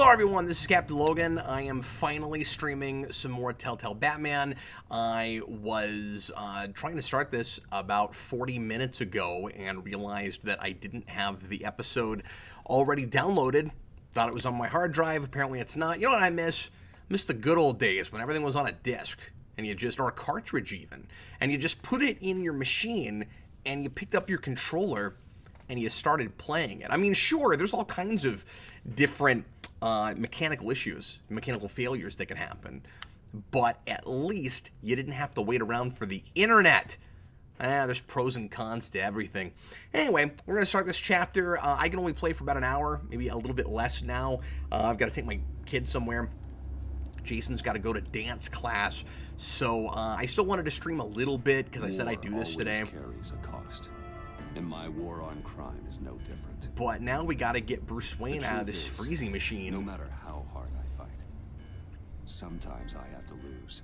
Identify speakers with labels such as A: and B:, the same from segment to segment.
A: Hello everyone, this is Captain Logan. I am finally streaming some more Telltale Batman. I was trying to start this about 40 minutes ago and realized that I didn't have the episode already downloaded. Thought it was on my hard drive, apparently it's not. You know what I miss? I miss the good old days when everything was on a disc, and you just, or a cartridge even, and you just put it in your machine and you picked up your controller and you started playing it. I mean, sure, there's all kinds of different mechanical issues, mechanical failures that can happen, but at least you didn't have to wait around for the internet. There's pros and cons to everything. Anyway, we're going to start this chapter. I can only play for about an hour, maybe a little bit less now. I've got to take my kid somewhere. Jason's got to go to dance class, so I still wanted to stream a little bit because I said I'd do this today.
B: Carries a cost. And my war on crime is no different.
A: But now we gotta get Bruce Wayne out of this freezing machine.
B: No matter how hard I fight, sometimes I have to lose.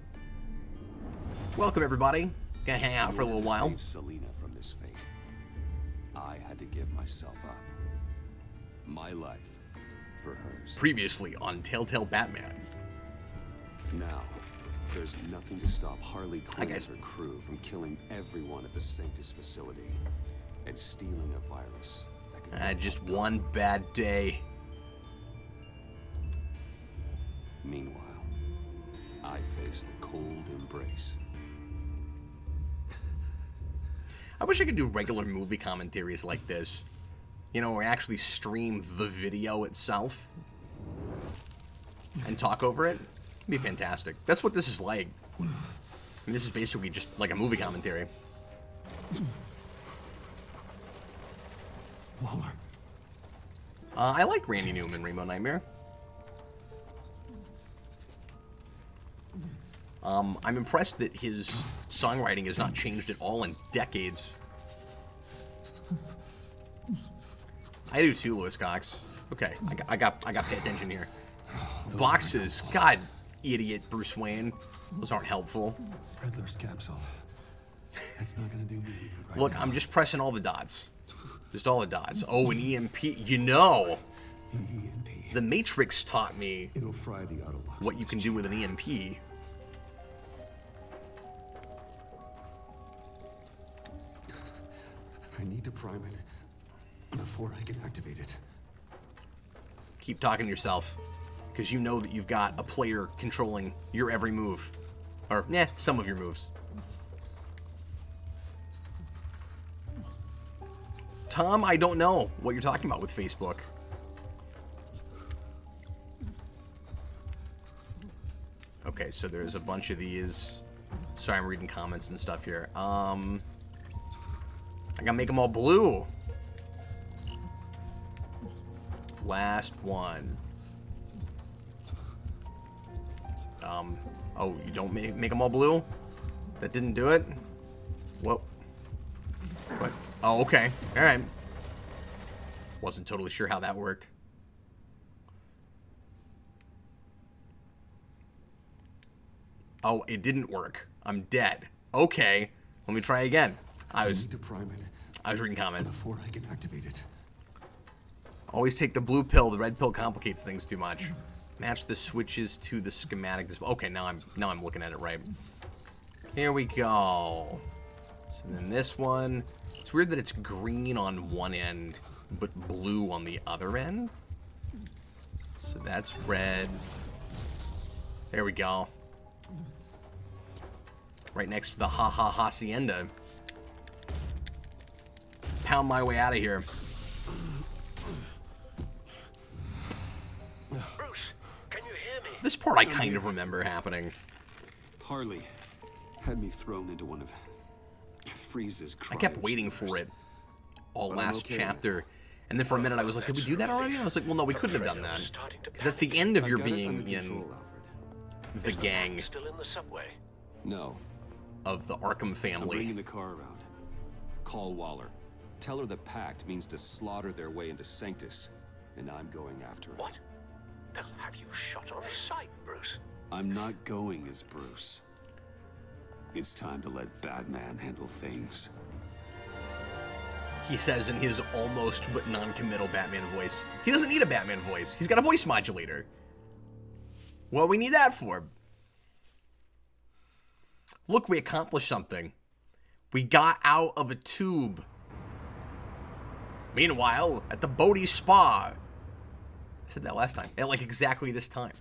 A: Welcome everybody. Gonna hang out for a little while.
B: Save Selina from this fate, I had to give myself up. My life for hers.
A: Previously on Telltale Batman.
B: Now, there's nothing to stop Harley Quinn and her crew from killing everyone at the Sanctus facility. And stealing a virus.
A: Just one bad day.
B: Meanwhile, I face the cold embrace.
A: I wish I could do regular movie commentaries like this. You know, or actually stream the video itself and talk over it. It'd be fantastic. That's what this is like. I mean, this is basically just like a movie commentary. I like Randy Newman, Rainbow Nightmare. I'm impressed that his songwriting has not changed at all in decades. I do too, Louis Cox. Okay, I got pay attention here. Boxes, God, idiot, Bruce Wayne. Those aren't helpful.
B: Riddler's capsule. That's not gonna do me good right
A: Look,
B: now.
A: I'm just pressing all the dots. Just all the dots. Oh, an EMP. You know, the Matrix taught me
B: It'll fry the Autobots
A: what you can do with an EMP.
B: I need to prime it before I can activate it.
A: Keep talking to yourself, because you know that you've got a player controlling your every move. Or, some of your moves. Tom, I don't know what you're talking about with Facebook. Okay, so there's a bunch of these. Sorry, I'm reading comments and stuff here. I gotta make them all blue. Last one. Oh, you don't make them all blue? That didn't do it? Whoa. What? Oh, okay. All right. Wasn't totally sure how that worked. Oh, it didn't work. I'm dead. Okay. Let me try again. I was reading comments.
B: Before I can activate it.
A: Always take the blue pill. The red pill complicates things too much. Match the switches to the schematic display. Okay, now I'm looking at it right. Here we go. So then this one. It's weird that it's green on one end, but blue on the other end. So that's red. There we go. Right next to the Hacienda. Pound my way out of here.
C: Bruce, can you hear me?
A: This part I kind of remember happening.
B: Harley had me thrown into one of Freeze's
A: I kept waiting for it all last chapter. And then for a minute I was like, did we do that already? I was like, well, no, we couldn't have done that. Because that's the end of your being in the gang
C: Still in the subway?
B: No.
A: of the Arkham
B: I'm
A: family.
B: bringing the car around. Call Waller. Tell her the pact means to slaughter their way into Sanctus. And I'm going after her.
C: What? They'll have you shot on sight, Bruce.
B: I'm not going as Bruce. It's time to let Batman handle things.
A: he says in his almost but non-committal Batman voice. He doesn't need a Batman voice. He's got a voice modulator. What do we need that for? Look, we accomplished something. We got out of a tube. Meanwhile, at the Bodhi Spa. I said that last time. At like exactly this time.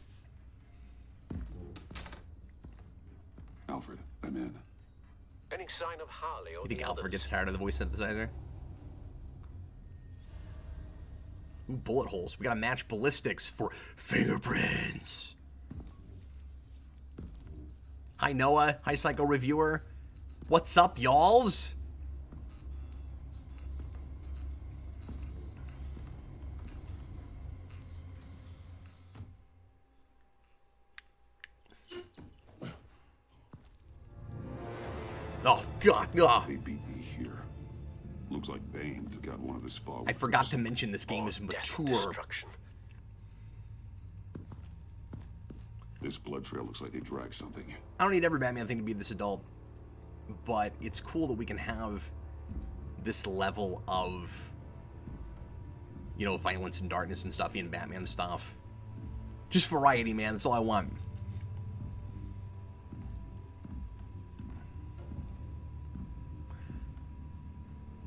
D: Alfred, I'm in.
C: Any sign of Harley or
A: You think
C: the
A: Alfred
C: others?
A: gets tired of the voice synthesizer? Ooh, bullet holes. We gotta match ballistics for fingerprints. Hi, Noah. Hi, Psycho Reviewer. What's up, y'alls? Oh, God. Oh.
D: They beat me here. Looks like Bane took out one of the spa
A: I forgot
D: workers.
A: to mention this game is
C: Death,
A: mature.
C: destruction.
D: This blood trail looks like they dragged something.
A: I don't need every Batman thing to be this adult, but it's cool that we can have this level of, you know, violence and darkness and stuff in Batman stuff. Just variety, man. That's all I want.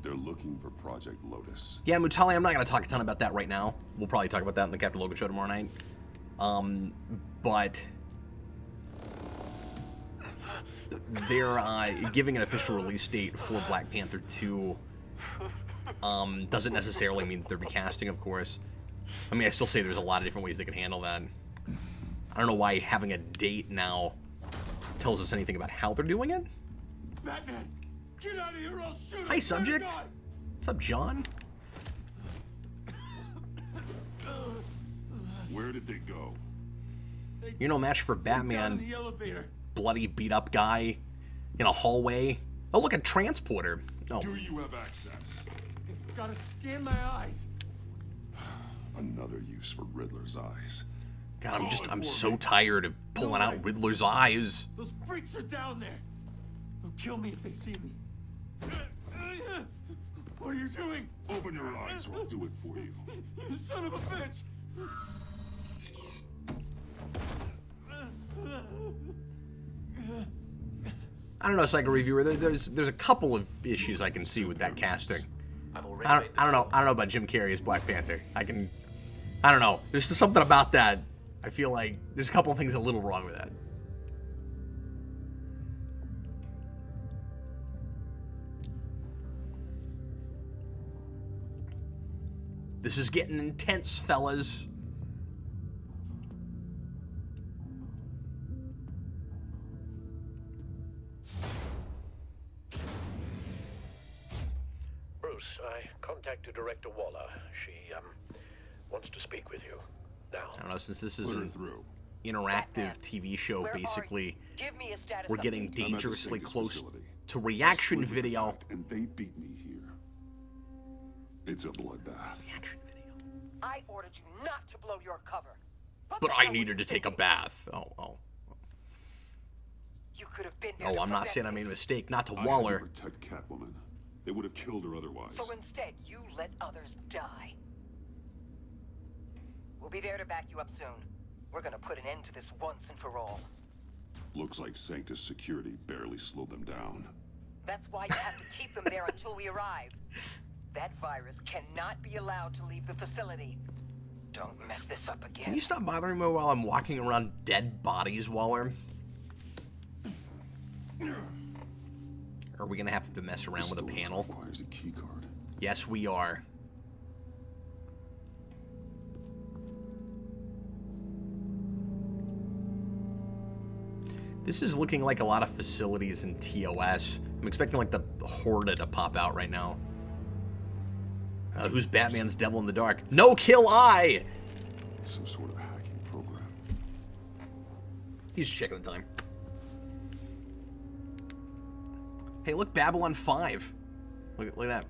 D: They're looking for Project Lotus.
A: Yeah, Mutali, I'm not going to talk a ton about that right now. We'll probably talk about that in the Captain Logan show tomorrow night. But they're giving an official release date for Black Panther 2. Doesn't necessarily mean that they're recasting, of course. I mean, I still say there's a lot of different ways they can handle that. I don't know why having a date now tells us anything about how they're doing it.
E: Batman, get out of here! I'll shoot.
A: Hi, subject. What's up, John?
D: Where did they go?
A: You're no match for
E: Down in
A: Batman.
E: the elevator.
A: Bloody, beat-up guy in a hallway. Oh, look, a transporter. Oh,
D: Do you have access?
E: It's gotta scan my eyes.
D: Another use for Riddler's eyes.
A: God, I'm so tired of pulling out Riddler's eyes.
E: Those freaks are down there. They'll kill me if they see me. What are you doing?
D: Open your eyes or I'll do it for you.
E: You son of a bitch!
A: I don't know, Psycho Reviewer. There's a couple of issues I can see with that casting.
C: I've already
A: I
C: made
A: don't know about Jim Carrey as Black Panther. I don't know. There's just something about that. I feel like there's a couple of things a little wrong with that. This is getting intense, fellas.
C: Bruce, I contacted Director Waller. She, wants to speak with you. Now.
A: I don't know, since this is
D: Put her
A: an
D: through.
A: interactive TV show,
F: Where are
A: basically,
F: you? Give me a status
A: we're getting
F: update.
D: I'm at the
A: dangerously
D: Sanctus
A: close
D: facility.
A: to reaction
D: Sleeping
A: video.
D: attacked, and they beat me here. It's a bloodbath.
A: Reaction video.
F: I ordered you not to blow your cover. What
A: But
F: the
A: I
F: hell were
A: needed
F: you
A: to take a
F: thinking?
A: bath. Oh.
F: You could have been there
A: Oh,
F: to
A: I'm not
F: prevent
A: saying I made a
F: this.
A: mistake. Not to
D: I had to
A: Waller.
D: protect Catwoman. They would have killed her otherwise.
F: So instead, you let others die. We'll be there to back you up soon. We're gonna put an end to this once and for all.
D: Looks like Sanctus security barely slowed them down.
F: That's why you have to keep them there until we arrive. That virus cannot be allowed to leave the facility. Don't mess this up again.
A: Can you stop bothering me while I'm walking around dead bodies, Waller? Or are we gonna have to mess around with a
D: This door
A: panel?
D: requires a key card.
A: Yes, we are. This is looking like a lot of facilities in TOS. I'm expecting like the Horda to pop out right now. Who's Batman's Devil in the Dark? No Kill Eye!
D: Some sort of hacking program.
A: He's checking the time. Hey, look, Babylon 5. Look at that.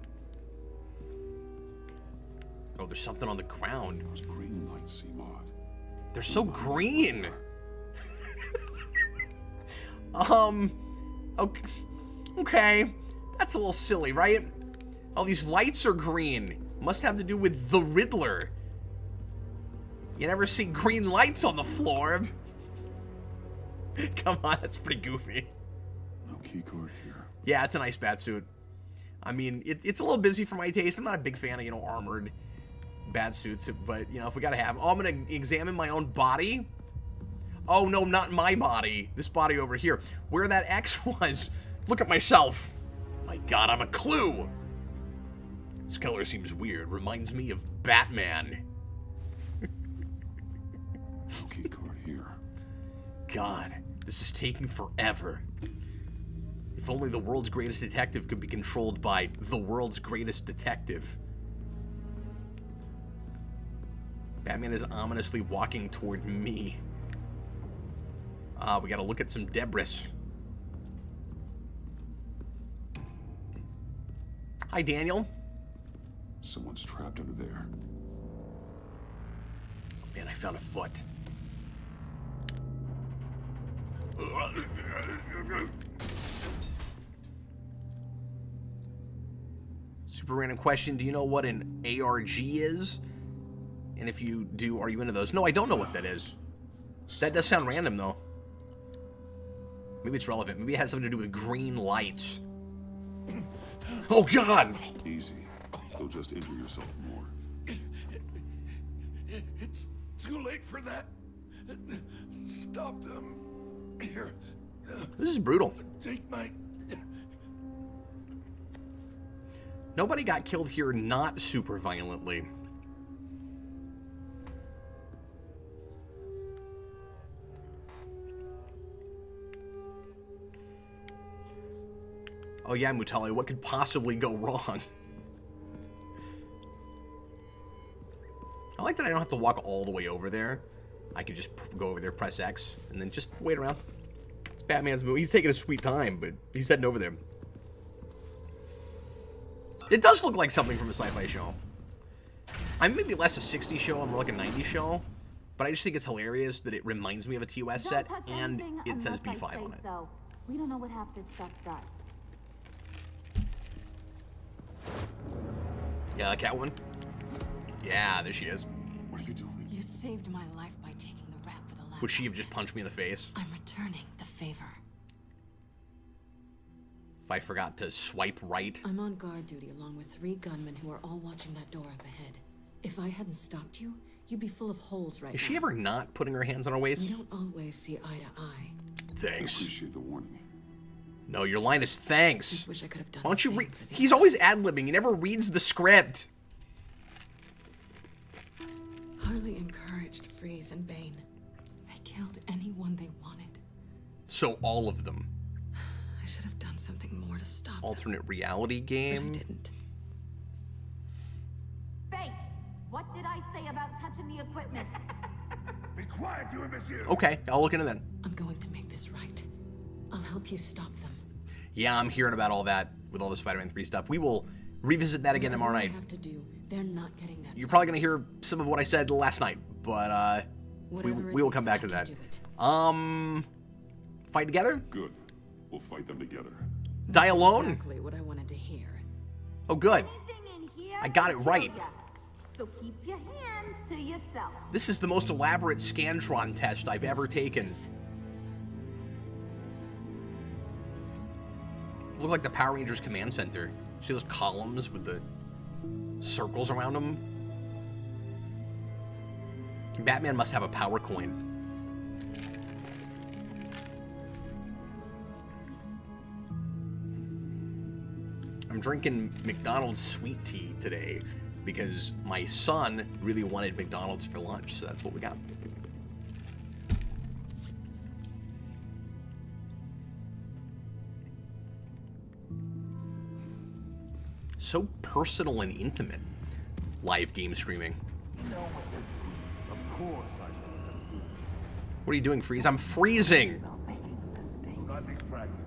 A: Oh, there's something on the ground.
D: Those green lights seem odd.
A: They're so green. Okay. Okay. That's a little silly, right? Oh, these lights are green. Must have to do with the Riddler. You never see green lights on the floor. Come on, that's pretty goofy.
D: No key card here.
A: Yeah, it's a nice batsuit. I mean, it's a little busy for my taste. I'm not a big fan of, you know, armored batsuits, but, you know, if we gotta have... Oh, I'm gonna examine my own body. Oh, no, not my body. This body over here. Where that X was. Look at myself. My God, I'm a clue. This color seems weird. Reminds me of Batman.
D: No key card here.
A: God, this is taking forever. If only the world's greatest detective could be controlled by the world's greatest detective. Batman is ominously walking toward me. We gotta look at some debris. Hi, Daniel.
D: Someone's trapped under there.
A: Man, I found a foot. Super random question. Do you know what an ARG is? And if you do, are you into those? No, I don't know what that is. That does sound random, though. Maybe it's relevant. Maybe it has something to do with green lights. Oh, God!
D: Easy. You'll just injure yourself more.
E: It's too late for that. Stop them. Here.
A: This is brutal.
E: Take my...
A: Nobody got killed here not super violently. Oh yeah, Mutali, what could possibly go wrong? I like that I don't have to walk all the way over there. I could just go over there, press X, and then just wait around. It's Batman's movie. He's taking a sweet time, but he's heading over there. It does look like something from a sci-fi show. I'm maybe less a 60s show, I'm more like a 90s show. But I just think it's hilarious that it reminds me of a TOS set, and it says B5 on it.
G: So. We don't know what half this stuff does.
A: Yeah, that cat one? Yeah, there she is.
D: What are you doing?
H: You saved my life by taking the rap for the lab.
A: Would she have just punched me in the face?
H: I'm returning the favor.
A: If I forgot to swipe right?
H: I'm on guard duty along with 3 gunmen who are all watching that door up ahead. If I hadn't stopped you, you'd be full of holes right now.
A: Is she ever not putting her hands on her waist?
H: We don't always see eye to eye.
A: Thanks.
D: Appreciate the warning.
A: No, your line is thanks.
H: Just wish I could have done
A: Why don't
H: the
A: you
H: same
A: read?
H: for these
A: He's always
H: guys.
A: ad-libbing. He never reads the script.
H: Harley encouraged Freeze and Bane. They killed anyone they wanted.
A: So all of them.
H: I should have done something more to stop them,
A: Alternate reality
H: but I
A: game.
H: didn't.
G: Faith, what did I say about touching the equipment?
E: Be quiet, you imbecile!
A: Okay, I'll look into that.
H: I'm going to make this right. I'll help you stop them.
A: Yeah, I'm hearing about all that with all the Spider-Man 3 stuff. We will revisit that again tomorrow
H: Whatever
A: night.
H: I have to do, they're not getting that.
A: You're probably gonna
H: virus.
A: hear some of what I said last night, but we
H: Whatever it
A: will
H: is,
A: come back
H: I
A: to
H: can
A: that.
H: do it.
A: Fight together?
D: Good. We'll fight them together.
A: Die
H: That's
A: alone?
H: Exactly what I wanted to hear.
A: Oh, good.
G: Anything in here
A: I got it
G: will
A: right.
G: kill ya. So keep your hands to yourself.
A: This is the most elaborate Scantron test I've ever taken. Look like the Power Rangers Command Center. See those columns with the circles around them? Batman must have a power coin. I'm drinking McDonald's sweet tea today because my son really wanted McDonald's for lunch, so that's what we got. So personal and intimate, live game streaming.
E: Of course I know.
A: What are you doing, Freeze? I'm freezing!
E: Do not distract him.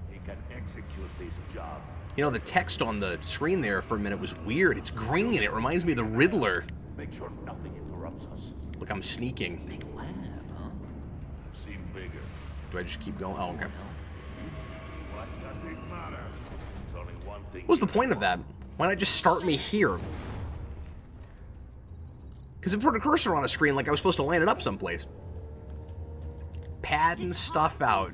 E: He can execute this job.
A: You know, the text on the screen there for a minute was weird. It's green. It reminds me of the Riddler.
E: Make sure nothing interrupts us.
A: Look, I'm sneaking.
E: Big lab, huh? I've seen bigger.
A: Do I just keep going? Oh, okay.
E: What does it matter? There's only one thing.
A: What was the point of that? Why not just start me here? Because it put a cursor on a screen like I was supposed to line it up someplace. Padding stuff out.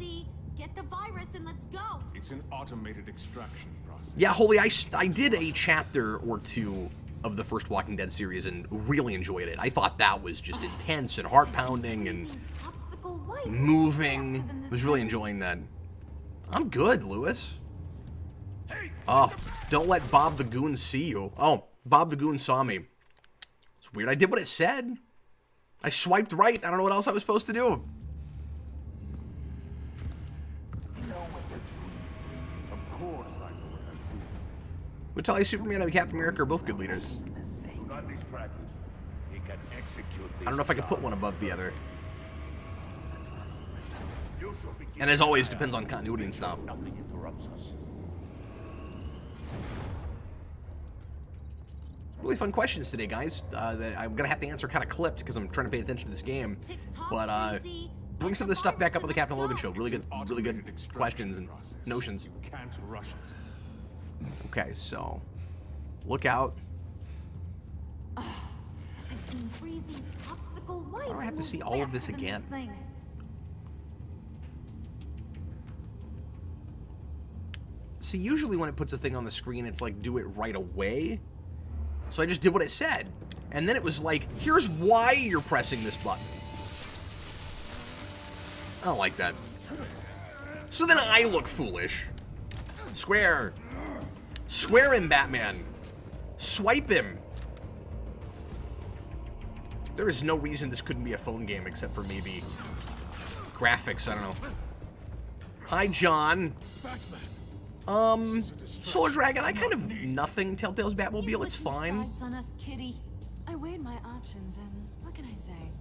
G: Get the virus and let's go.
D: It's an automated extraction process.
A: Yeah, Holy, I did a chapter or two of the first Walking Dead series and really enjoyed it. I thought that was just intense and heart-pounding and moving. I was really enjoying that. I'm good, Lewis. Oh, don't let Bob the Goon see you. Oh, Bob the Goon saw me. It's weird. I did what it said. I swiped right. I don't know what else I was supposed to do. Natalia, Superman, and Captain America are both good leaders. I don't know if I could put one above the other. And as always, depends on continuity and stuff. Really fun questions today, guys, that I'm going to have to answer kind of clipped because I'm trying to pay attention to this game. But bring some of this stuff back up on the Captain Logan show. Really good questions and notions. Okay, so look out.
G: Why
A: do I have to see all of this again? See, usually when it puts a thing on the screen, it's like, do it right away. So I just did what it said. And then it was like, here's why you're pressing this button. I don't like that. So then I look foolish. Square. Square him, Batman. Swipe him. There is no reason this couldn't be a phone game except for maybe graphics, I don't know. Hi, John. Solar Dragon, I kind of nothing Telltale's Batmobile, it's fine.
H: I weighed my options and what can I say?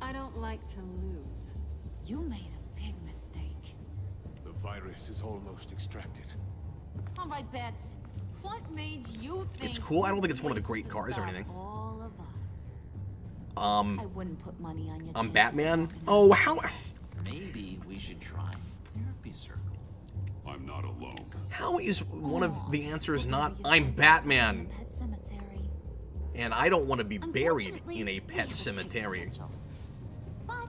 H: I don't like to lose.
G: You made a big mistake.
D: The virus is almost extracted.
G: All right, Bets. What made you think
A: It's cool. I don't think it's one of the great cars or anything.
G: all of us? I wouldn't put money on you.
A: I'm Batman? Oh, how...
I: Maybe we should try therapy circle.
D: I'm not alone.
A: How is one of the answers not, I'm Batman?
G: Pet cemetery.
A: And I don't want to be buried in a pet cemetery.
G: But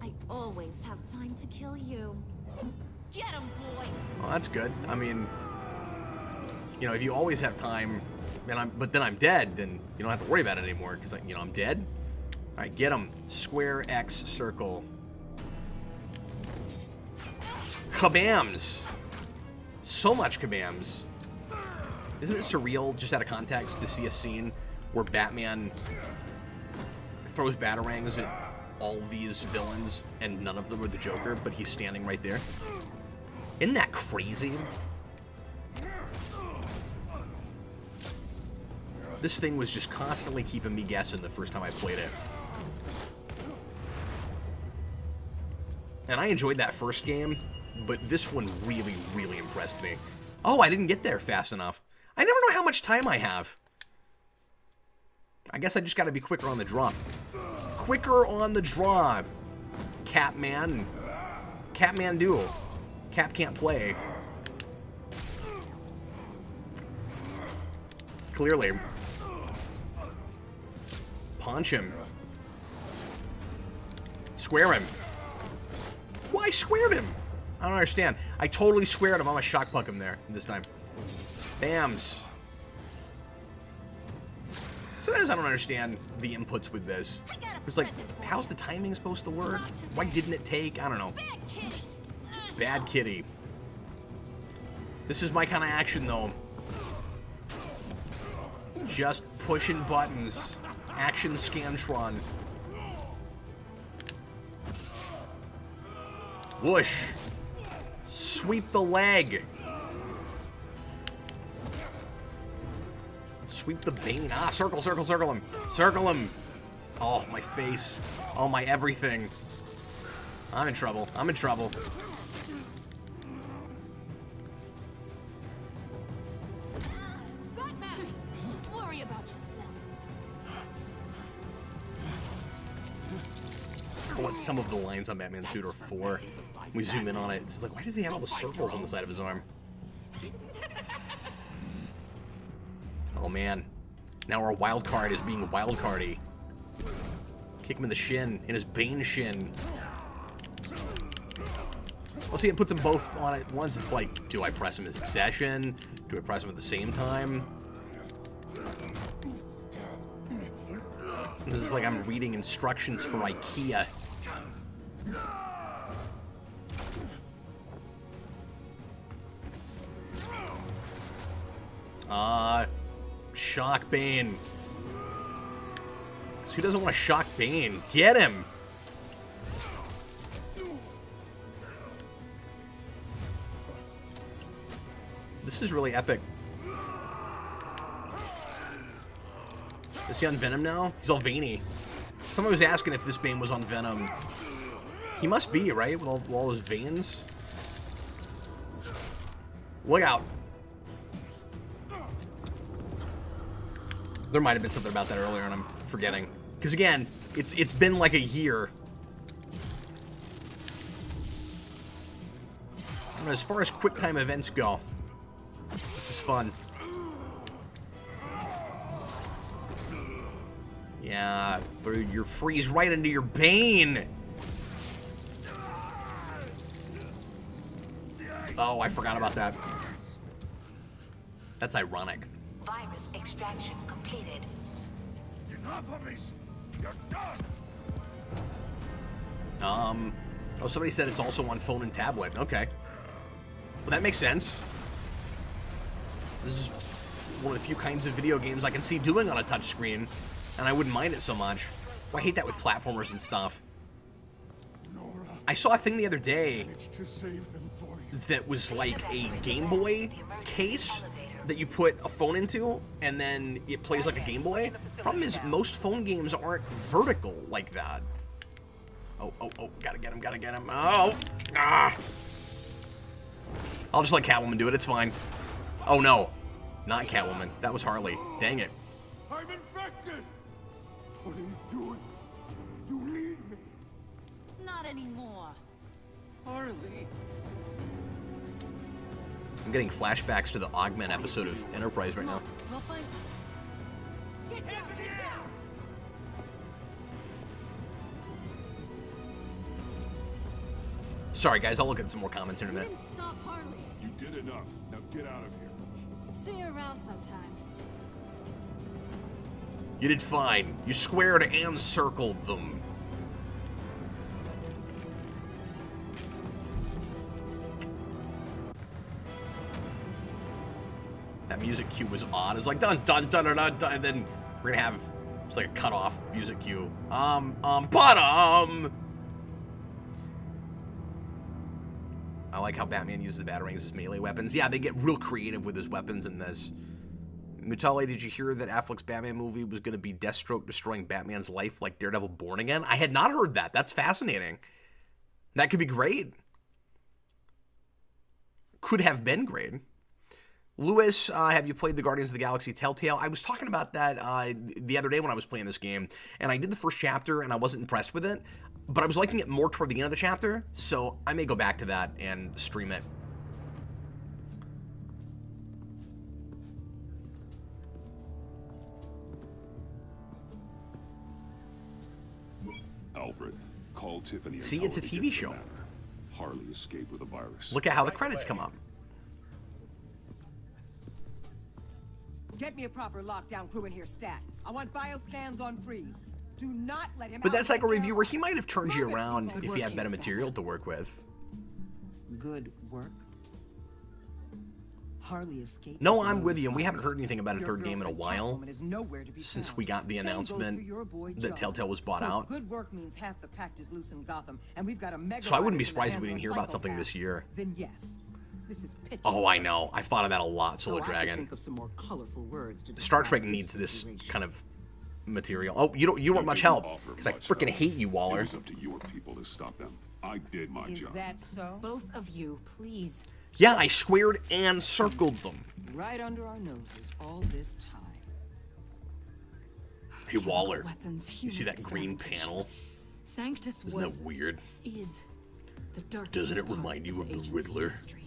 G: I always have time to kill you. Get him, boys.
A: Well, that's good. I mean, you know, if you always have time, but then I'm dead, then you don't have to worry about it anymore, because, you know, I'm dead. All right, get him. Square X circle. Kabams. So much kabams. Isn't it surreal, just out of context, to see a scene where Batman throws batarangs at all these villains and none of them are the Joker, but he's standing right there? Isn't that crazy? This thing was just constantly keeping me guessing the first time I played it. And I enjoyed that first game, but this one really, really impressed me. Oh, I didn't get there fast enough. I never know how much time I have. I guess I just gotta be quicker on the draw. Quicker on the draw. Catman. Catman duo. Cap can't play. Clearly. Punch him. Square him. Why squared him? I don't understand. I totally squared him. I'm gonna shock puck him there this time. Bams. Sometimes I don't understand the inputs with this. It's like, how's the timing supposed to work? Why didn't it take? I don't know. Bad kitty. This is my kind of action, though. Just pushing buttons. Action Scantron. Whoosh. Sweep the leg. Sweep the Bane. Ah, circle, circle, circle him. Circle him. Oh, my face. Oh, my everything. I'm in trouble. I'm in trouble.
G: Batman, worry about yourself.
A: I don't know what some of the lines on Batman's suit are for. We zoom in on it. It's like, why does he have all the circles on the side of his arm? man. Now our wild card is being wild cardy. Kick him in the shin, in his Bane shin. Well, see, it puts them both on at once. It's like, do I press them in succession? Do I press them at the same time? This is like I'm reading instructions for IKEA. Shock Bane. So who doesn't want to shock Bane? Get him! This is really epic. Is he on Venom now? He's all veiny. Someone was asking if this Bane was on Venom. He must be, right? With all his veins. Look out. There might have been something about that earlier and I'm forgetting. Because again, it's been like a year. And as far as QuickTime events go, this is fun. Yeah, you freeze right into your Bane. Oh, I forgot about that. That's ironic.
J: Virus extraction completed.
E: Enough of this. You're done.
A: Oh, somebody said it's also on phone and tablet. Okay. Well, that makes sense. This is one of the few kinds of video games I can see doing on a touchscreen, and I wouldn't mind it so much. Well, I hate that with platformers and stuff. I saw a thing the other day that was like a Game Boy case that you put a phone into, and then it plays like a Game Boy. Problem is, most phone games aren't vertical like that. Oh, gotta get him. Oh, ah. I'll just let Catwoman do it, it's fine. Oh no, not Catwoman. That was Harley. Dang it.
E: I'm infected! What are you doing? You need me.
G: Not anymore.
I: Harley.
A: I'm getting flashbacks to the Augment episode of Enterprise right now.
H: We'll find.
G: Get down! Get down!
A: Sorry guys, I'll look at some more comments in a
H: You
A: minute.
H: didn't stop Harley.
D: You did enough. Now get out of here.
H: See you around sometime.
A: You did fine. You squared and circled them. That music cue was odd. It was like dun dun dun dun dun, dun and then we're gonna have it's like a cut off music cue. I like how Batman uses the batarangs as melee weapons. Yeah, they get real creative with his weapons in this. Mutale, did you hear that Affleck's Batman movie was going to be Deathstroke destroying Batman's life like Daredevil Born Again? I had not heard that. That's fascinating. That could be great. Could have been great. Lewis, have you played the Guardians of the Galaxy Telltale? I was talking about that the other day when I was playing this game, and I did the first chapter, and I wasn't impressed with it, but I was liking it more toward the end of the chapter, so I may go back to that and stream it.
D: Alfred, call Tiffany. And
A: See,
D: tell
A: it's a
D: her to
A: TV
D: get to the
A: show.
D: manor. Harley escaped with a virus.
A: Look at how the credits come up.
F: Get me a proper lockdown crew in here, stat. I want bioscans on freeze. Do not let him
A: But
F: out
A: that's like a
F: right
A: reviewer.
F: now.
A: He might have turned you
F: Move it.
A: around
F: Good
A: if
F: work
A: he had
F: here,
A: better
F: Batman.
A: material to work with.
F: Good work. Harley escaped.
A: No, I'm with you, and we haven't heard anything about a
F: Your
A: third game in a
F: girlfriend
A: while
F: Catwoman is nowhere to be
A: since
F: found.
A: we got the
F: Same goes
A: announcement
F: for your boy
A: that
F: John.
A: Telltale was bought
F: So
A: out.
F: Good work means half the pact is loose in Gotham, and we've got a mega.
A: So I wouldn't be
F: virus in the
A: surprised if we
F: hands
A: didn't
F: of
A: hear
F: a
A: about something this
F: psychopath.
A: year.
F: Then yes, this is pitch.
A: Oh, I know. I thought of that a lot, Solar
F: I could
A: Dragon.
F: think of some more colorful words to
A: Star
F: describe
A: Trek
F: this
A: needs this
F: situation.
A: kind of material. Oh, you weren't
D: You
A: much
D: didn't
A: help
D: offer
A: because I
D: much
A: freaking
D: help.
A: hate you,
D: It
A: Waller.
D: was up to your people to stop them. I did my
F: Is
D: job.
F: that so?
H: Both of you, please.
A: Yeah, I squared and circled them.
F: Right under our noses all this time.
A: Hey, Waller.
H: Weapons,
A: You see
H: human
A: that green
H: experimentation.
A: panel?
H: Sanctus
A: Isn't
H: was
A: that weird?
H: is the darkest
A: Doesn't it
H: part
A: remind you of the
H: agency's
A: Riddler?
H: history.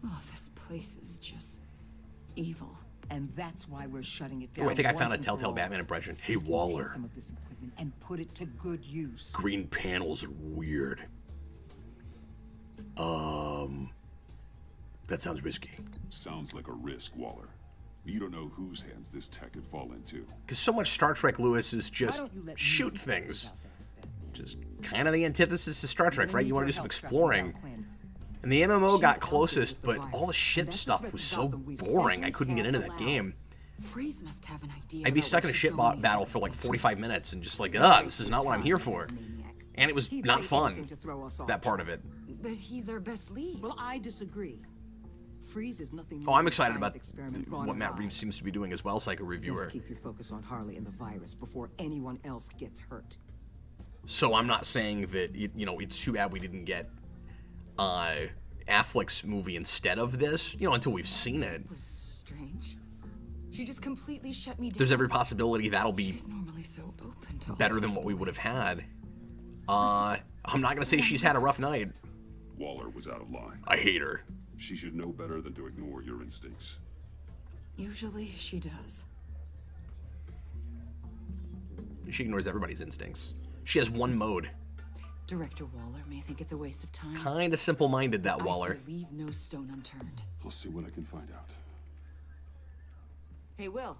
K: Oh, this place is just evil.
L: And that's why we're shutting it down.
A: Oh, I think I found a Telltale Batman impression. Hey, Waller.
L: Take some of this equipment and put it to good use.
A: Green panels are weird. That sounds risky.
D: Sounds like a risk, Waller. You don't know whose hands this tech could fall into.
A: Because so much Star Trek, Lewis, is just shoot things. Just kind of the antithesis to Star Trek, right? You want to do some exploring. And the MMO got closest, but all the ship stuff was so boring, I couldn't get into that game.
K: Freeze must have an idea.
A: I'd be stuck in a ship battle for like 45 minutes and just like, ugh, this is not what I'm here for. And it was not fun, that part of it.
K: But he's our best lead.
L: Well, I disagree. Freeze is nothing
A: Oh,
L: more
A: I'm excited
L: than a
A: about
L: science experiment gone
A: what Matt
L: awry.
A: Reeves seems to be doing as well, Psycho Reviewer.
L: Just keep your focus on Harley and the virus before anyone else gets hurt.
A: So I'm not saying that, you know, it's too bad we didn't get Affleck's movie instead of this, you know, until we've seen it.
K: It was strange. She just completely shut me down.
A: There's every possibility that'll be
K: She's normally so open to
A: better than what we would have had. I'm not going to say she's had a rough night.
D: Waller was out of line.
A: I hate her.
D: She should know better than to ignore your instincts.
K: Usually she does.
A: She ignores everybody's instincts. She has one mode.
K: Director Waller may think it's a waste of time.
A: Kind of simple-minded, that Waller.
K: I say leave no stone unturned.
D: I'll see what I can find out.
K: Hey, Will.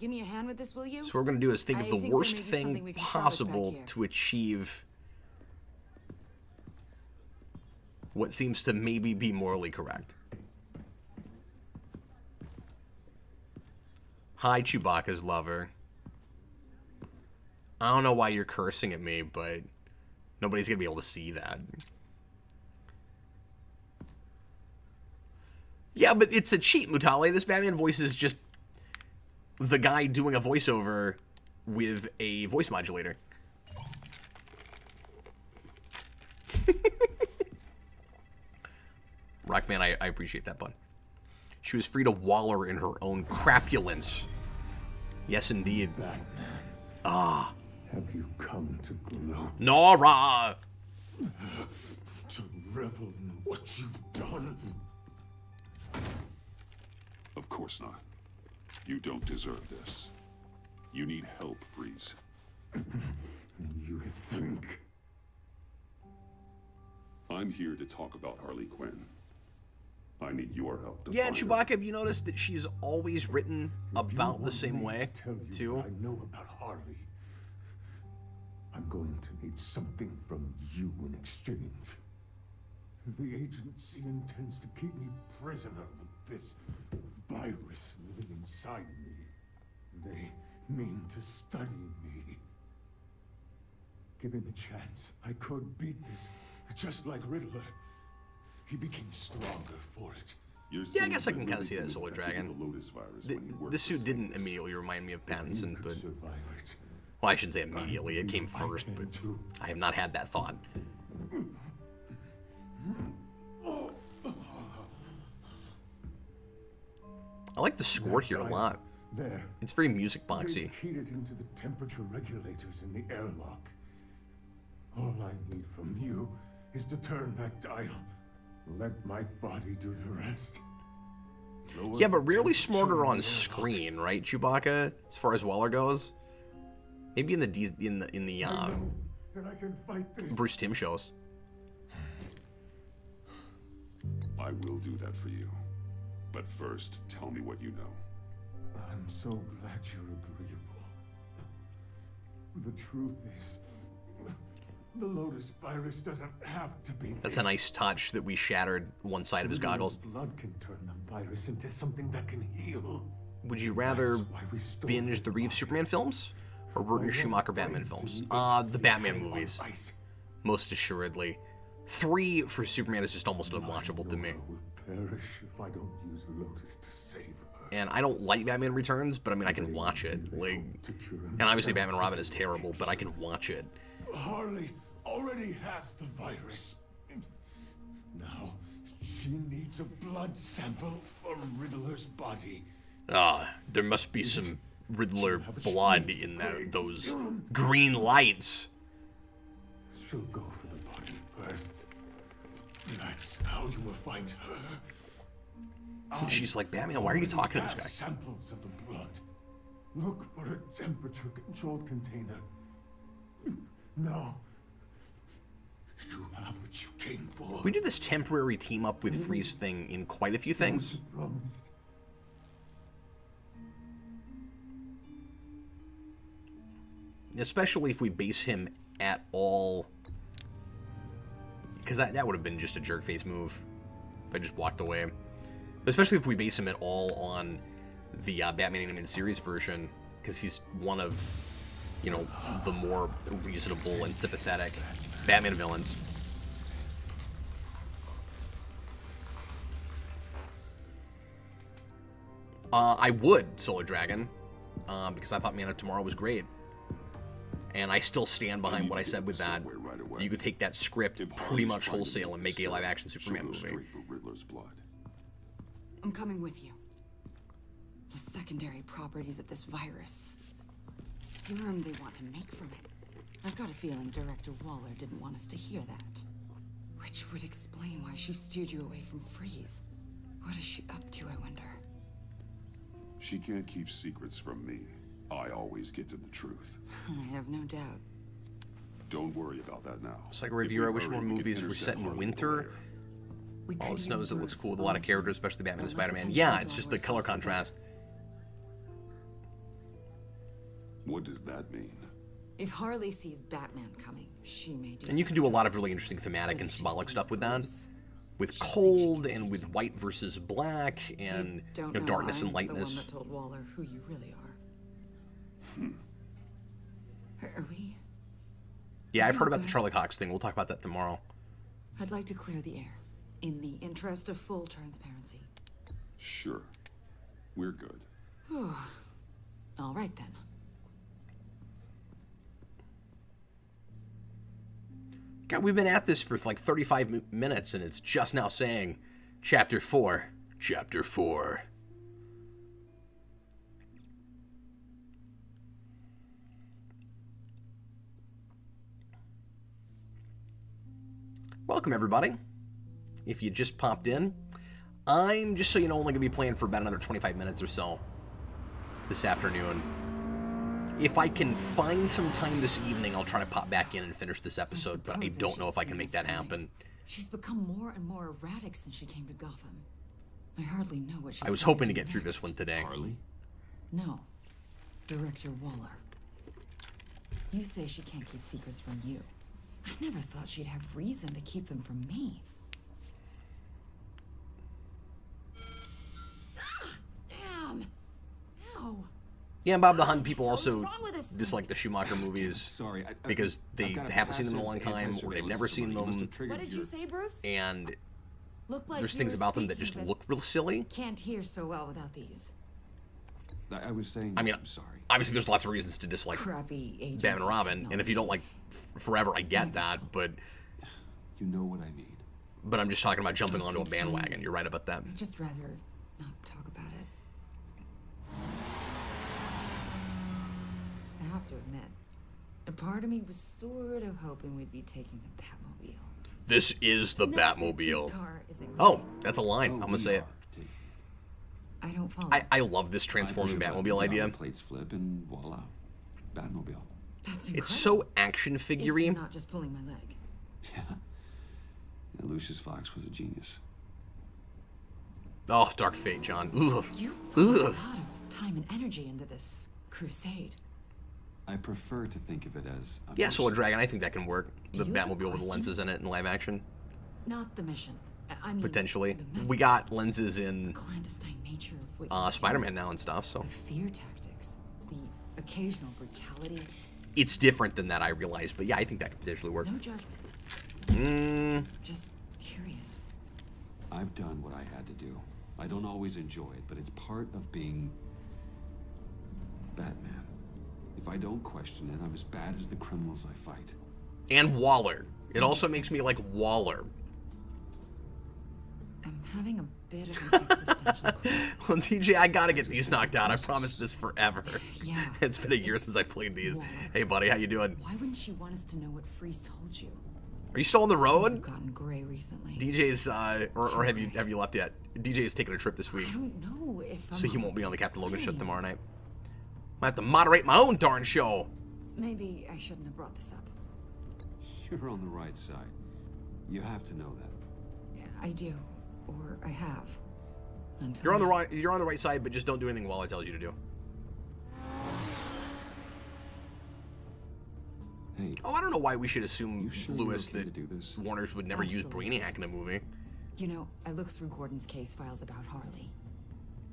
K: Give me a hand with this, will you?
A: So what we're going to do is think of the
K: there
A: worst
K: may be something
A: thing
K: we can salvage back
A: possible
K: here.
A: to achieve what seems to maybe be morally correct. Hi, Chewbacca's lover. I don't know why you're cursing at me, but nobody's going to be able to see that. Yeah, but it's a cheat, Mutale. This Batman voice is just the guy doing a voiceover with a voice modulator. Rockman, I appreciate that pun. She was free to waller in her own crapulence. Yes, indeed.
E: Batman,
A: Ah.
E: have you come to gloat?
A: Nora!
E: To revel in what you've done?
D: Of course not. You don't deserve this. You need help, Freeze.
E: You think?
D: I'm here to talk about Harley Quinn. I need your help to
A: Yeah,
D: find her.
A: Chewbacca, have you noticed that she's always written about the same way, too?
E: I know about Harley. I'm going to need something from you in exchange. The agency intends to keep me prisoner with this virus living inside me. They mean to study me. Given a chance, I could beat this, just like Riddler. He became stronger for it.
A: Yeah, I guess I can kind of see that, Solar Dragon. This suit didn't immediately remind me of Pattinson, but... Well, I shouldn't say immediately. It came first, but I have not had that thought. I like the score here a lot.
E: There.
A: It's very music boxy.
E: Heated into the temperature regulators in the airlock. All I need from you is to turn that dial. Let my body do the rest.
A: Yeah, but really smarter on screen, right, Chewbacca? As far as Waller goes, maybe in the
E: And I can fight this.
A: Bruce Timm shows.
D: I will do that for you. But first, tell me what you know.
E: I'm so glad you're agreeable. The truth is, the Lotus virus doesn't have to be.
A: That's a nice touch that we shattered one side of his goggles.
E: Blood can turn the virus into something that can heal.
A: Would you rather binge the Reeves Superman films or Werner Schumacher Batman films? The Batman movies, most assuredly. 3 for Superman is just almost unwatchable to me.
E: Perish if I don't use Lotus to save her.
A: And I don't like Batman Returns, but I mean I can watch it. Like, and obviously Batman and Robin is terrible, but I can watch it.
E: Harley already has the virus. Now, she needs a blood sample from Riddler's body.
A: There must be some Riddler blood in those green lights.
E: She'll go for the body first. That's how you will find her.
A: She's like, Batman, why are you talking to this guy?
E: Samples of the blood. Look for a temperature-controlled container. Now, you have what you came for.
A: We do this temporary team-up with Freeze thing in quite a few things. Especially if we base him at all. Because that would have been just a jerk-face move if I just walked away. Especially if we base him at all on the Batman Animated Series version, because he's one of, you know, the more reasonable and sympathetic Batman villains. I would Solar Dragon, because I thought Man of Tomorrow was great. And I still stand behind what I said with that. You could take that script pretty much wholesale and make a live-action Superman movie.
L: I'm coming with you. The secondary properties of this virus. Serum they want to make from it. I've got a feeling Director Waller didn't want us to hear that. Which would explain why she steered you away from Freeze. What is she up to, I wonder?
D: She can't keep secrets from me. I always get to the truth.
L: I have no doubt.
D: Don't worry about that now.
A: It's like a reviewer. I wish more movies were set in winter. All it snows, it looks cool with a lot of characters, especially Batman and Spider-Man. Yeah, it's just the color contrast.
D: What does that mean?
L: If Harley sees Batman coming, she may do.
A: And you can do a lot of really interesting thematic and symbolic stuff with that. With cold and with white versus black and darkness and lightness.
L: The one that told Waller who you really are. Are we?
A: Yeah, I've heard about the Charlie Cox thing. We'll talk about that tomorrow.
L: I'd like to clear the air, in the interest of full transparency.
D: Sure. We're good.
L: All right, then.
A: God, we've been at this for like 35 minutes, and it's just now saying, Chapter 4. Chapter 4. Welcome, everybody. If you just popped in, I'm, just so you know, only going to be playing for about another 25 minutes or so this afternoon. If I can find some time this evening, I'll try to pop back in and finish this episode, but I don't know if I can make that happen.
L: She's become more and more erratic since she came to Gotham. I hardly know what she's
A: I was hoping to get through this one today.
B: Harley?
L: No. Director Waller. You say she can't keep secrets from you. I never thought she'd have reason to keep them from me. Damn! Ow!
A: Yeah, and Bob the Hunt people also dislike the Schumacher movies
B: Sorry,
A: because they haven't seen them in a long time, or they've never seen them.
L: What did you say, Bruce?
A: And
L: Like
A: there's things about them that just look real silly.
L: Can't hear so well without these.
B: I was saying.
A: I mean,
B: I'm sorry.
A: Obviously, there's lots of reasons to dislike
L: Crappy
A: Batman and Robin, and if you don't like Forever, I get that, but
B: you know what I mean.
A: But I'm just talking about jumping onto a bandwagon. You're right about that.
L: I'd just rather not talk about it. I have to admit, a part of me was sort of hoping we'd be taking the Batmobile.
A: This is the Batmobile.
L: This car isn't
A: Oh, that's a line. I'm gonna say it.
L: I don't follow.
A: I love this transforming Batmobile idea.
B: Plates flip and voila, Batmobile.
L: That's incredible.
A: It's so action figure-y.
L: Not just pulling my leg.
B: Yeah. Lucius Fox was a genius.
A: Oh, Dark Fate, John. Ugh.
L: You've put a lot of time and energy into this crusade.
B: I prefer to think of it as a
A: Yeah,
B: mission.
A: Solar Dragon. I think that can work. The
L: Do you have a
A: Batmobile with the lenses in it in live action.
L: Not the mission. I mean,
A: Potentially.
L: the methods,
A: We got lenses in
L: the clandestine nature of what you
A: Spider-Man now and stuff, so.
L: The fear tactics, the occasional brutality.
A: It's different than that, I realize, but yeah, I think that could potentially work.
L: No judgment. Just curious.
B: I've done what I had to do. I don't always enjoy it, but it's part of being Batman. If I don't question it, I'm as bad as the criminals I fight.
A: And Waller. It also makes me like Waller.
L: I'm having a bit of an existential crisis.
A: Well, DJ, I gotta get these knocked out. I promised this forever.
L: Yeah.
A: It's been a year since I played these. Hey, buddy, how you doing?
L: Why wouldn't she want us to know what Freeze told you?
A: Are you still on the road?
L: Things have gotten gray recently.
A: DJ's, or have you left yet? DJ's taking a trip this week.
L: I don't know if I'm
A: So he won't be on the Captain Logan show
L: insane.
A: tomorrow night. I have to moderate my own darn show.
L: Maybe I shouldn't have brought this up.
B: You're on the right side. You have to know that.
L: Yeah, I do. Or I have. Until
A: You're on the right side, but just don't do anything Waller tells you to do.
B: Hey.
A: Oh, I don't know why we should assume,
B: Sure
A: Lewis,
B: okay
A: that
B: to do this?
A: Warners would never use
L: Absolutely.
A: Brainiac in a movie.
L: You know, I looked through Gordon's case files about Harley.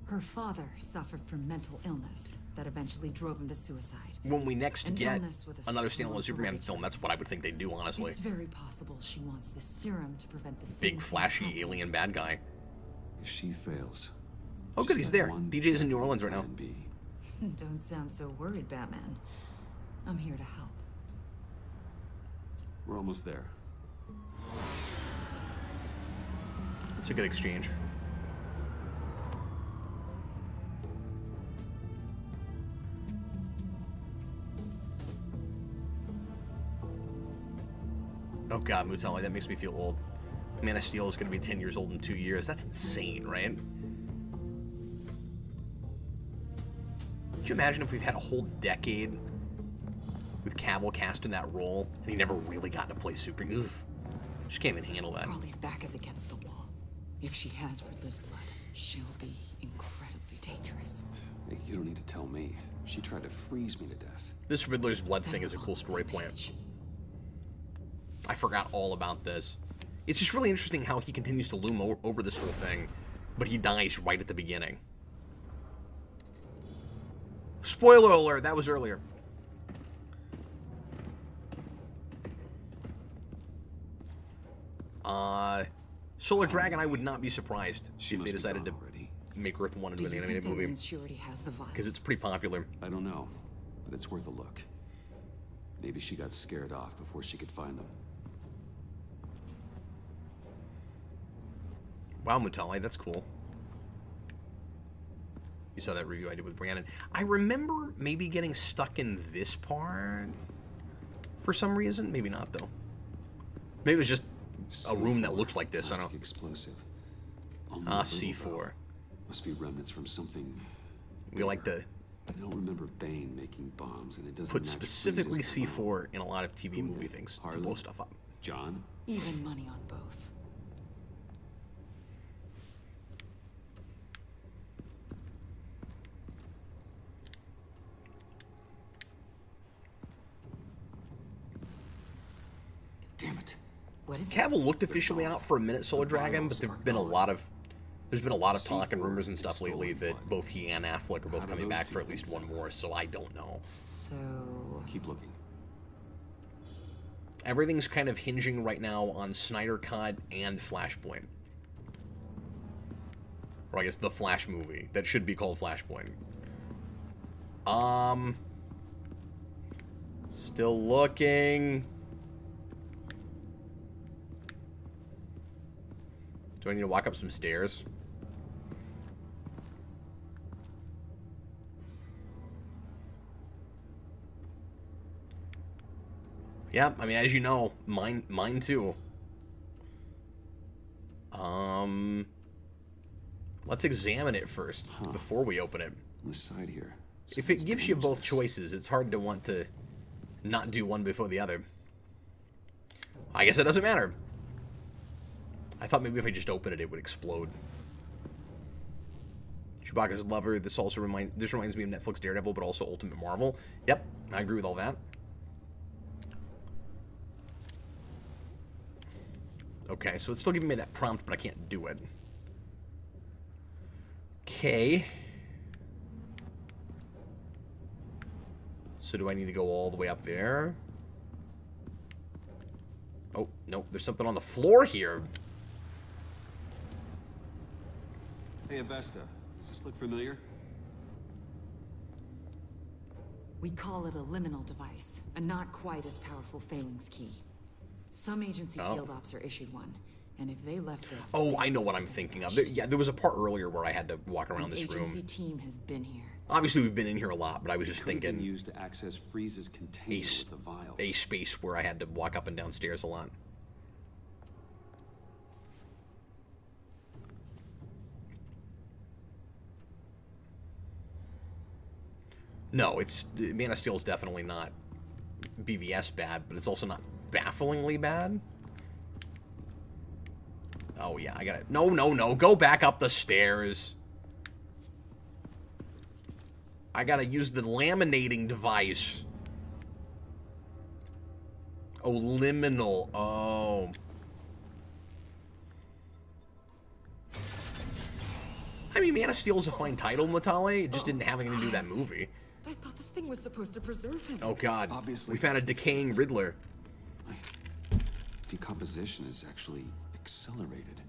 L: Her father suffered from mental illness that eventually drove him to suicide.
A: When we next
L: An
A: get
L: illness with a
A: another
L: slow
A: standalone Superman
L: hereditary.
A: film, that's what I would think they'd do, honestly.
L: It's very possible she wants the serum to prevent the same
A: Big,
L: thing
A: flashy
L: happening.
A: alien bad guy.
B: If she fails.
A: Oh, good,
B: she's
A: he's
B: got
A: there.
B: one
A: DJ's in New
B: definite
A: Orleans right now.
B: plan B.
L: Don't sound so worried, Batman. I'm here to help.
B: We're almost there.
A: It's a good exchange. Oh god, Mutali, that makes me feel old. Man of Steel is going to be 10 years old in 2 years. That's insane, right? Could you imagine if we've had a whole decade with Cavill cast in that role and he never really got to play Superman? Oof. Just can't even handle that.
L: Harley's back is against the wall. If she has Riddler's blood, she'll be incredibly dangerous.
B: Hey, you don't need to tell me. She tried to freeze me to death.
A: This Riddler's blood thing is a cool story point. I forgot all about this. It's just really interesting how he continues to loom over this whole thing, but he dies right at the beginning. Spoiler alert, that was earlier. Solar Dragon, I would not be surprised if they decided to make Earth 1 into an animated movie.
L: She already has the virus?
A: Because it's pretty popular.
B: I don't know, but it's worth a look. Maybe she got scared off before she could find them.
A: Wow, Mutali, that's cool. You saw that review I did with Brandon. I remember maybe getting stuck in this part for some reason. Maybe not, though. Maybe it was just a room that looked like this. I don't know.
B: Explosive.
A: C4.
B: Must be remnants from something.
A: We like to
B: I don't remember Bane making bombs, and it doesn't
A: put
B: match
A: specifically
B: Freeze's
A: C4 in a lot of TV movie things to blow stuff up.
B: John?
L: Even money on both.
B: Damn it.
L: What is
A: Cavill looked officially out for a minute, Solar Dragon, but there's been a lot of talk and rumors and stuff lately that both he and Affleck are both coming back for at least one more, so I don't know.
L: So...
B: Keep looking.
A: Everything's kind of hinging right now on Snyder Cut and Flashpoint. Or I guess the Flash movie. That should be called Flashpoint. Still looking. Do I need to walk up some stairs? Yeah, I mean, as you know, mine too. Let's examine it first before we open it.
B: On the side here.
A: If it gives you both choices, it's hard to want to not do one before the other. I guess it doesn't matter. I thought maybe if I just opened it, it would explode. Chewbacca's lover. This reminds me of Netflix Daredevil, but also Ultimate Marvel. Yep, I agree with all that. Okay, so it's still giving me that prompt, but I can't do it. Okay. So do I need to go all the way up there? Oh, no, there's something on the floor here.
B: Hey, Avesta. Does this look familiar?
L: We call it a liminal device, a not quite as powerful phalanx key. Some agency field ops are issued one, and if they left it...
A: Oh, I know what I'm thinking of. There was a part earlier where I had to walk around this room.
L: The agency team has been here.
A: Obviously, we've been in here a lot, but I was just thinking...
B: Been used to access Freeze's container with the vials.
A: A space where I had to walk up and down stairs a lot. No, it's Man of Steel is definitely not BVS bad, but it's also not bafflingly bad. Oh yeah, I got it. No, no, no. Go back up the stairs. I gotta use the laminating device. Oh, liminal. Oh. I mean, Man of Steel is a fine title, Matale. It just didn't have anything to do with that movie.
H: I thought this thing was supposed to preserve him.
A: Oh god.
B: Obviously.
A: We found a decaying Riddler.
B: Decomposition is actually accelerated.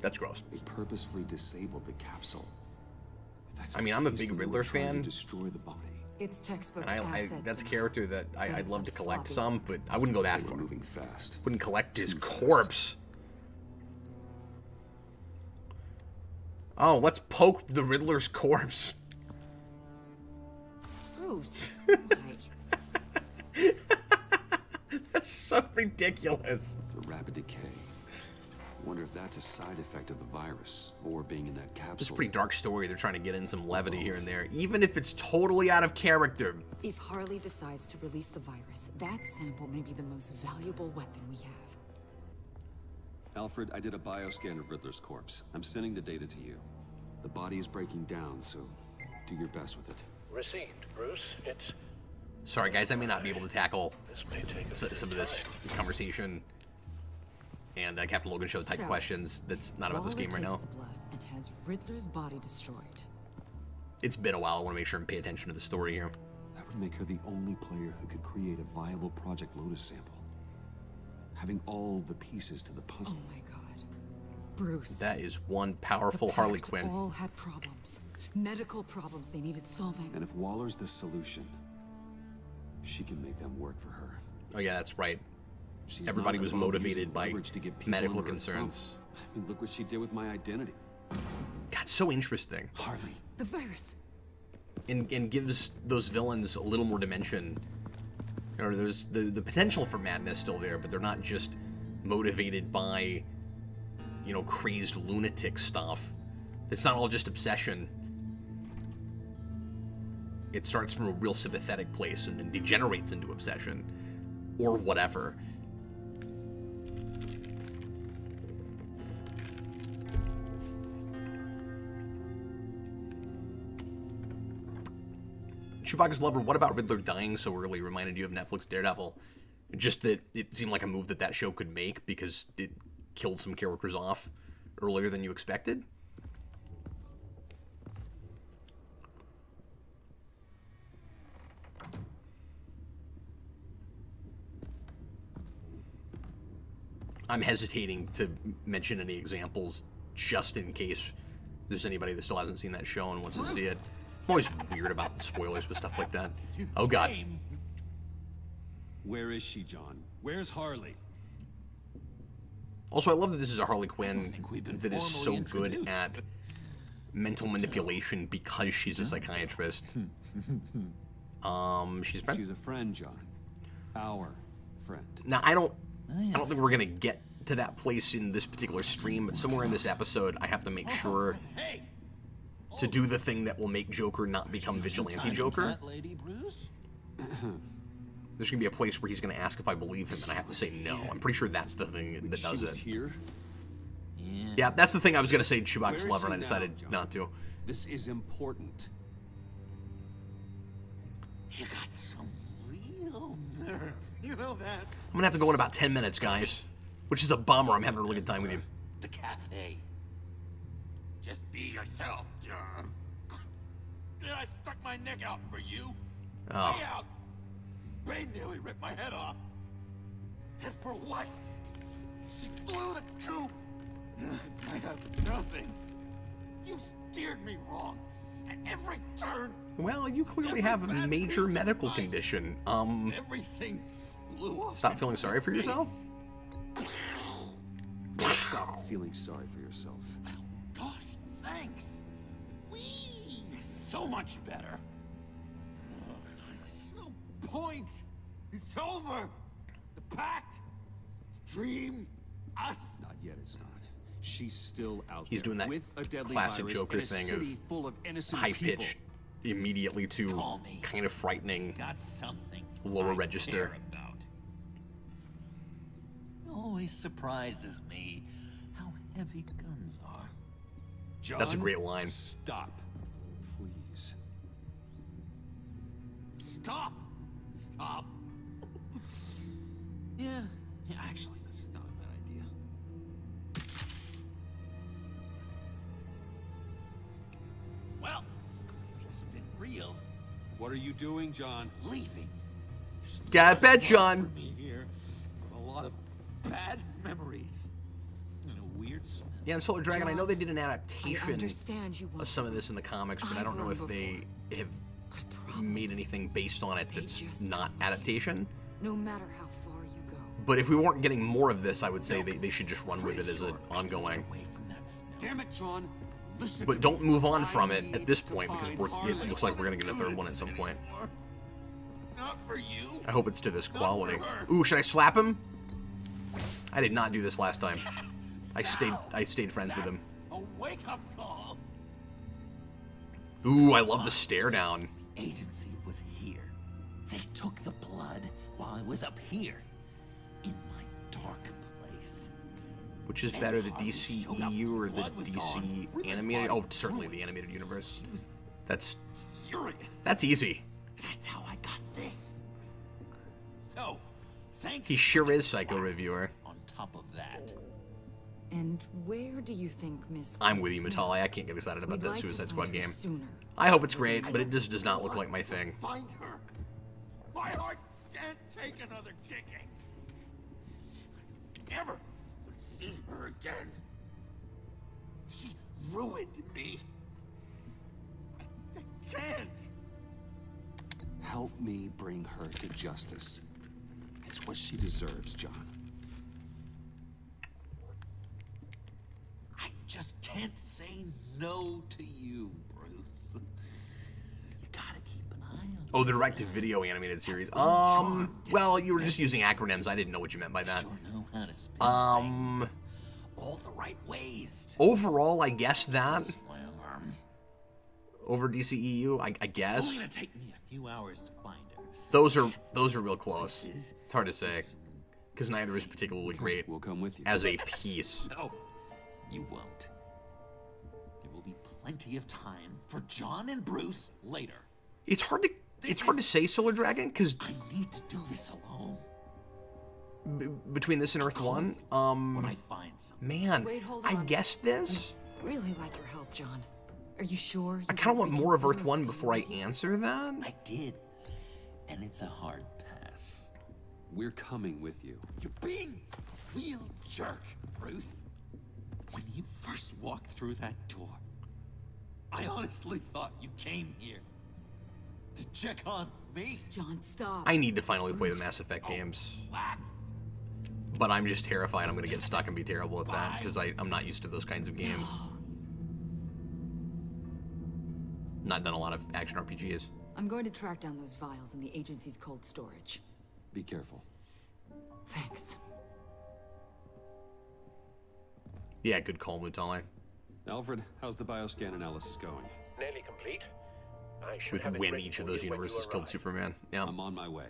A: That's gross.
B: They purposefully disabled the capsule.
A: I mean, I'm a big Riddler fan.
B: Destroy the body.
H: It's textbook
A: And
H: asset
A: that's a
H: denial.
A: character that I'd love to collect some, but I wouldn't go that far.
B: Moving fast.
A: Wouldn't collect his corpse. Oh, let's poke the Riddler's corpse.
H: Bruce,
A: That's so ridiculous.
B: The rapid decay. Wonder if that's a side effect of the virus or being in that capsule.
A: It's a pretty dark story. They're trying to get in some levity here and there, even if it's totally out of character.
L: If Harley decides to release the virus, that sample may be the most valuable weapon we have.
B: Alfred, I did a bioscan of Riddler's corpse. I'm sending the data to you. The body is breaking down, so do your best with it.
C: Received, Bruce. It's...
A: Sorry, guys, I may not be able to tackle
C: This may take
A: some of this conversation and Captain Logan show type questions. That's not about this game right now.
L: Takes the blood and has Riddler's body destroyed.
A: It's been a while. I want to make sure and pay attention to the story here.
B: That would make her the only player who could create a viable Project Lotus sample. Having all the pieces to the puzzle.
L: Oh my god. Bruce.
A: That is one powerful
L: the
A: Harley
L: Pact
A: Quinn.
L: all had problems. Medical problems they needed solving.
B: And if Waller's the solution, she can make them work for her.
A: Oh yeah, that's right.
B: She's
A: Everybody
B: not
A: was
B: above
A: motivated
B: using
A: by
B: leverage to get people
A: medical
B: under her
A: concerns.
B: thumb. I mean, look what she did with my identity.
A: God, so interesting.
B: Harley.
L: The virus.
A: And gives those villains a little more dimension. You know, there's the potential for madness still there, but they're not just motivated by, you know, crazed lunatic stuff. It's not all just obsession. It starts from a real sympathetic place and then degenerates into obsession. Or whatever. Chewbacca's lover, what about Riddler dying so early reminded you of Netflix Daredevil? Just that it seemed like a move that show could make because it killed some characters off earlier than you expected? I'm hesitating to mention any examples just in case there's anybody that still hasn't seen that show and wants to see it. I'm always weird about spoilers with stuff like that. Oh god.
B: Where is she, John? Where's Harley?
A: Also, I love that this is a Harley Quinn that is so good at mental manipulation because she's a psychiatrist.
B: She's a friend, John. Our friend.
A: Now, I don't think we're gonna get to that place in this particular stream, but somewhere in this episode, I have to make sure to do the thing that will make Joker not become Vigilante Joker. There's gonna be a place where he's gonna ask if I believe him, and I have to say no. I'm pretty sure that's the thing that does it.
B: Here?
A: Yeah, that's the thing I was gonna say, Chewbacca's lover, and I decided not to.
B: This is important.
I: You got some real nerve. You know that?
A: I'm gonna have to go in about 10 minutes, guys. Which is a bummer. I'm having a really good time with you.
I: The cafe. Just be yourself, John. Did I stuck my neck out for you?
A: Oh.
I: Way out. Bane nearly ripped my head off. And for what? She flew the coop. I have nothing. You steered me wrong at every turn.
A: Well, you clearly have a major medical condition.
I: Everything blew up.
A: Stop feeling sorry for yourself?
B: Stop feeling sorry for yourself.
I: Gosh, thanks. Whee! So much better. There's no point. It's over. The pact, dream, us.
B: Not yet, it's not. She's still out
A: He's
B: there
A: doing that
B: with a deadly
A: classic
B: virus
A: Joker
B: in a
A: thing
B: city
A: of
B: full of innocent
A: high-pitched immediately to kind of frightening
I: Got something
A: lower
I: I
A: register.
I: care about. Always surprises me how heavy guns are. John,
A: That's a great line.
B: Stop, please.
I: Stop! Stop! yeah, actually, that's not a bad idea. Well, it's been real.
B: What are you doing, John?
I: Leaving.
A: Got bet,
I: For
A: John.
I: me here, a lot of bad memories. And a weird smell.
A: Yeah, and Solar Dragon, I know they did an
H: I
A: adaptation
H: understand you want
A: of some of this in the comics, but I don't know if they have made anything based on it that's not adaptation.
H: No matter how far you go.
A: But if we weren't getting more of this, I would say they should just run with it as an ongoing.
B: Damn it, John. Listen
A: But
B: to
A: don't
B: me.
A: move on
B: I
A: from it
B: need
A: at this
B: to
A: point because
B: find
A: it looks like we're gonna get a third one at some point.
I: Not for you.
A: I hope it's to this quality. Ooh, should I slap him? I did not do this last time. I stayed friends with him.
I: A wake-up call.
A: Ooh, I love the stare down.
I: Agency was here. They took the blood while I was up here, in my dark place.
A: Which is better, the DCEU or the DC animated? Oh, certainly the animated universe. That's easy.
I: That's how I got this. So, thanks.
A: He sure is, Psycho Reviewer.
I: On top of that,
H: And where do you think Miss...
A: I'm with you, Matali. I can't get excited about
H: We'd
A: that
H: like to
A: Suicide
H: find
A: Squad
H: her
A: game.
H: sooner.
A: I hope it's great, but it just does not look like my thing.
I: find her. My heart can't take another kicking. I never would see her again. She ruined me. I can't.
B: Help me bring her to justice. It's what she deserves, John.
I: I just can't say no to you, Bruce. You gotta keep an eye on.
A: Oh, the direct-to-video animated series. Well, you were just using acronyms. I didn't know what you meant by that.
I: Sure know how to spin things all the right ways.
A: Overall, I guess that.
I: Well,
A: Over DCEU, I
I: it's
A: guess.
I: only gonna take me a few hours to find her.
A: Those are real close. It's hard to say, because neither is particularly great
B: We'll come with you.
A: as a piece.
I: No, you won't. There will be plenty of time for John and Bruce later.
A: It's hard to say, Solar Dragon, because
I: I need to do this alone.
A: Between this and Earth One,
I: When I find something.
A: man,
H: Wait, hold
A: I
H: on.
A: guess this.
H: Really like your help, John. Are you sure?
A: I kind of want more of Earth One before I answer that.
I: I did, and it's a hard pass.
B: We're coming with you.
I: You're being a real jerk, Bruce. When you first walked through that door, I honestly thought you came here to check on me.
H: John, stop.
A: I need to finally play the Mass Effect games,
I: Relax.
A: but I'm just terrified I'm gonna get stuck and be terrible at that because I'm not used to those kinds of games. Not done a lot of action RPGs.
H: I'm going to track down those vials in the agency's cold storage.
B: Be careful.
H: Thanks.
A: Yeah, good call, Mutali.
B: Alfred, how's the bioscan analysis going?
C: Nearly complete. I should
A: We
C: have
A: could
C: it
A: win
C: ready
A: each
C: for
A: of those
C: you when you
A: universes killed
C: arrive.
A: Superman. Yeah.
B: I'm on my way.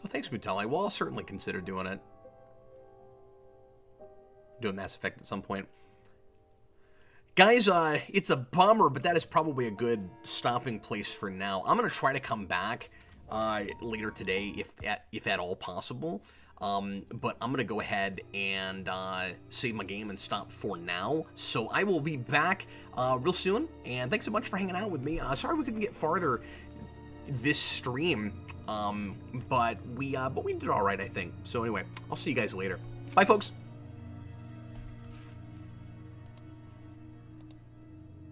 A: Well, thanks, Mutali. Well, I'll certainly consider doing it. Doing Mass Effect at some point. Guys, it's a bummer, but that is probably a good stopping place for now. I'm going to try to come back later today, if at all possible. But I'm going to go ahead and save my game and stop for now. So I will be back real soon. And thanks so much for hanging out with me. Sorry we couldn't get farther this stream, but we did all right, I think. So anyway, I'll see you guys later. Bye, folks.